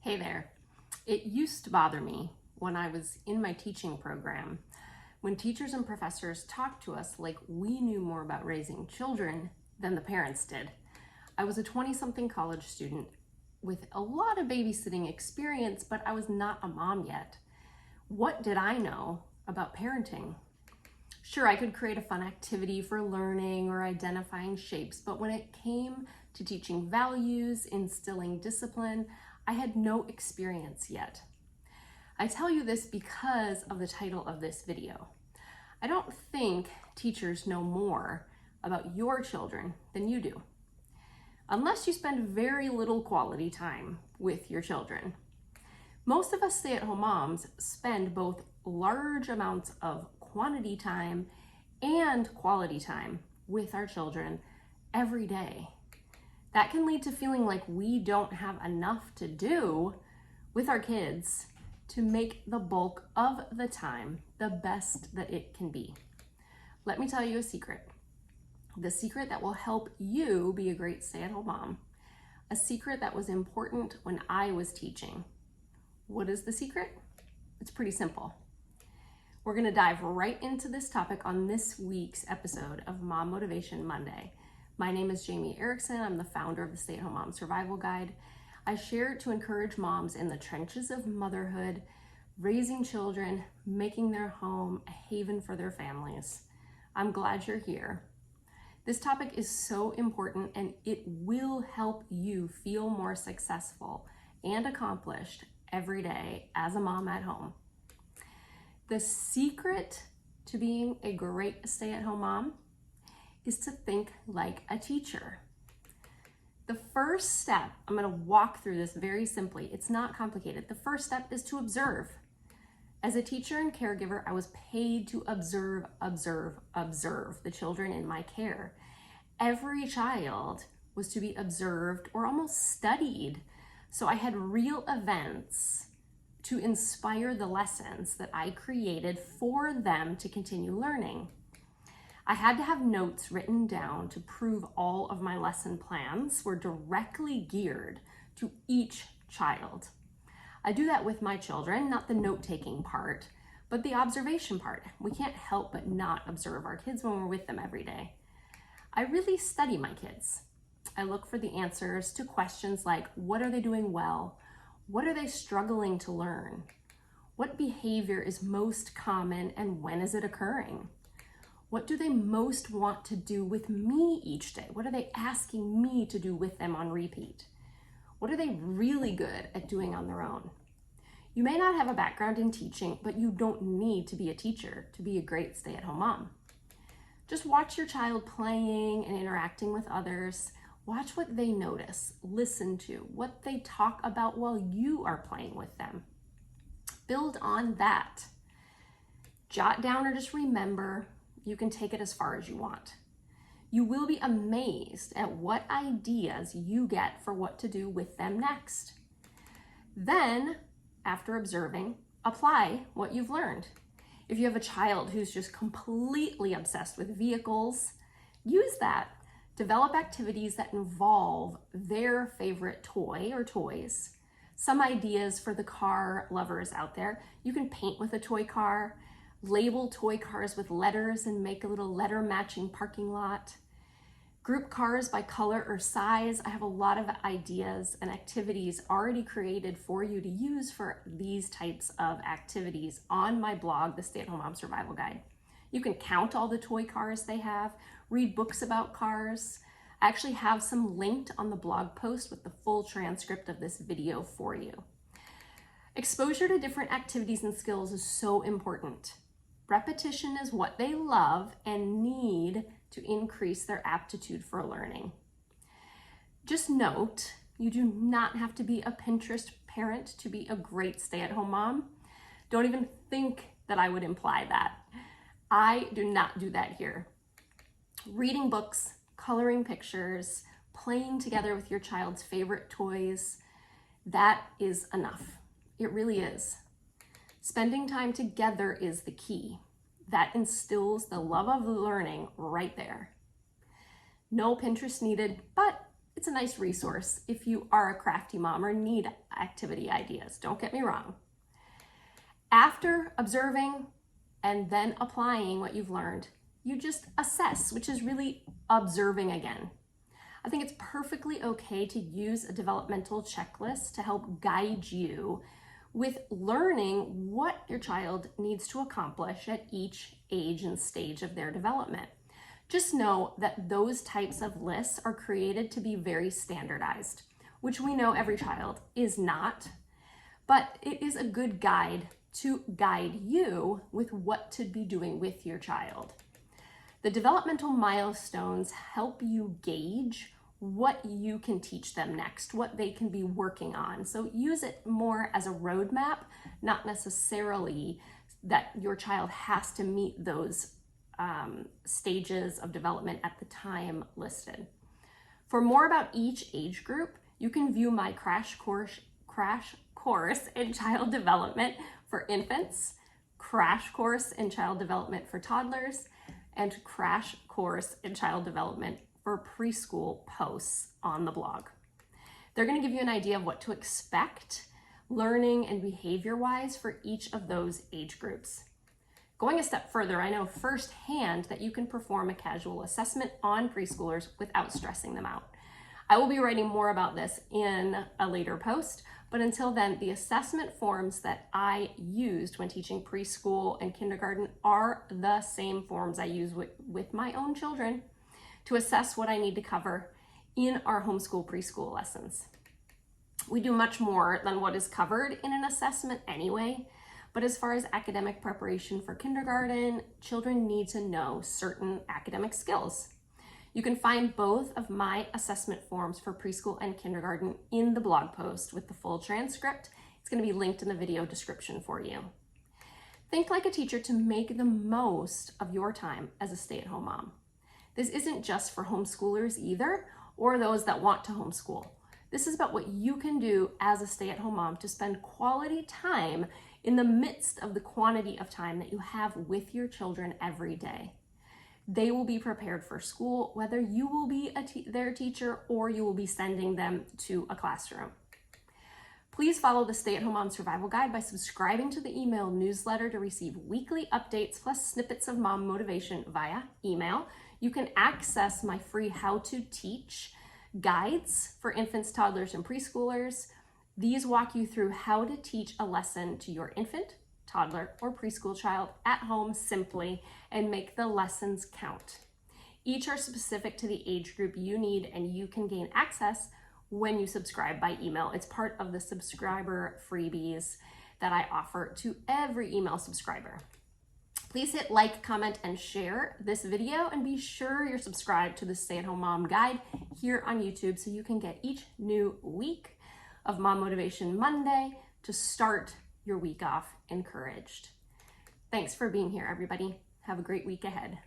Hey there. It used to bother me when I was in my teaching program when teachers and professors talked to us like we knew more about raising children than the parents did. I was a 20-something college student with a lot of babysitting experience, but I was not a mom yet. What did I know about parenting? Sure, I could create a fun activity for learning or identifying shapes, but when it came to teaching values, instilling discipline, I had no experience yet. I tell you this because of the title of this video. I don't think teachers know more about your children than you do, unless you spend very little quality time with your children. Most of us stay-at-home moms spend both large amounts of quantity time and quality time with our children every day. That can lead to feeling like we don't have enough to do with our kids to make the bulk of the time the best that it can be. Let me tell you a secret. The secret that will help you be a great stay-at-home mom. A secret that was important when I was teaching. What is the secret? It's pretty simple. We're gonna dive right into this topic on this week's episode of Mom Motivation Monday. My name is Jamie Erickson. I'm the founder of the Stay-at-Home Mom Survival Guide. I share to encourage moms in the trenches of motherhood, raising children, making their home a haven for their families. I'm glad you're here. This topic is so important and it will help you feel more successful and accomplished every day as a mom at home. The secret to being a great stay-at-home mom is to think like a teacher. The first step, I'm going to walk through this very simply. It's not complicated. The first step is to observe. As a teacher and caregiver, I was paid to observe the children in my care. Every child was to be observed or almost studied. So I had real events to inspire the lessons that I created for them to continue learning. I had to have notes written down to prove all of my lesson plans were directly geared to each child. I do that with my children, not the note-taking part, but the observation part. We can't help but not observe our kids when we're with them every day. I really study my kids. I look for the answers to questions like, what are they doing well? What are they struggling to learn? What behavior is most common and when is it occurring? What do they most want to do with me each day? What are they asking me to do with them on repeat? What are they really good at doing on their own? You may not have a background in teaching, but you don't need to be a teacher to be a great stay-at-home mom. Just watch your child playing and interacting with others. Watch what they notice, listen to, what they talk about while you are playing with them. Build on that. Jot down or just remember. You can take it as far as you want. You will be amazed at what ideas you get for what to do with them next. Then, after observing, apply what you've learned. If you have a child who's just completely obsessed with vehicles, use that. Develop activities that involve their favorite toy or toys. Some ideas for the car lovers out there. You can paint with a toy car. Label toy cars with letters and make a little letter matching parking lot. Group cars by color or size. I have a lot of ideas and activities already created for you to use for these types of activities on my blog, The Stay-at-Home Mom Survival Guide. You can count all the toy cars they have, read books about cars. I actually have some linked on the blog post with the full transcript of this video for you. Exposure to different activities and skills is so important. Repetition is what they love and need to increase their aptitude for learning. Just note, you do not have to be a Pinterest parent to be a great stay-at-home mom. Don't even think that I would imply that. I do not do that here. Reading books, coloring pictures, playing together with your child's favorite toys, that is enough. It really is. Spending time together is the key. That instills the love of learning right there. No Pinterest needed, but It's a nice resource if you are a crafty mom or need activity ideas. Don't get me wrong. After observing and then applying what you've learned, you just assess, which is really observing again. I think it's perfectly okay to use a developmental checklist to help guide you with learning what your child needs to accomplish at each age and stage of their development. Just know that those types of lists are created to be very standardized, which we know every child is not, but it is a good guide to guide you with what to be doing with your child. The developmental milestones help you gauge what you can teach them next, what they can be working on. So use it more as a roadmap, not necessarily that your child has to meet those stages of development at the time listed. For more about each age group, you can view my crash course in child development for infants, crash course in child development for toddlers, and crash course in child development for preschool posts on the blog. They're going to give you an idea of what to expect learning and behavior-wise for each of those age groups. Going a step further, I know firsthand that you can perform a casual assessment on preschoolers without stressing them out. I will be writing more about this in a later post, but until then, the assessment forms that I used when teaching preschool and kindergarten are the same forms I use with my own children to assess what I need to cover in our homeschool preschool lessons. We do much more than what is covered in an assessment anyway, but as far as academic preparation for kindergarten, children need to know certain academic skills. You can find both of my assessment forms for preschool and kindergarten in the blog post with the full transcript. It's going to be linked in the video description for you. Think like a teacher to make the most of your time as a stay-at-home mom. This isn't just for homeschoolers either, or those that want to homeschool. This is about what you can do as a stay-at-home mom to spend quality time in the midst of the quantity of time that you have with your children every day. They will be prepared for school, whether you will be their teacher or you will be sending them to a classroom. Please follow the Stay-at-Home Mom Survival Guide by subscribing to the email newsletter to receive weekly updates plus snippets of mom motivation via email. You can access my free How to Teach guides for infants, toddlers, and preschoolers. These walk you through how to teach a lesson to your infant, toddler, or preschool child at home simply and make the lessons count. Each are specific to the age group you need, and you can gain access when you subscribe by email. It's part of the subscriber freebies that I offer to every email subscriber. Please hit like, comment, and share this video, and be sure you're subscribed to the Stay-at-Home Mom Guide here on YouTube so you can get each new week of Mom Motivation Monday to start your week off encouraged. Thanks for being here, everybody. Have a great week ahead.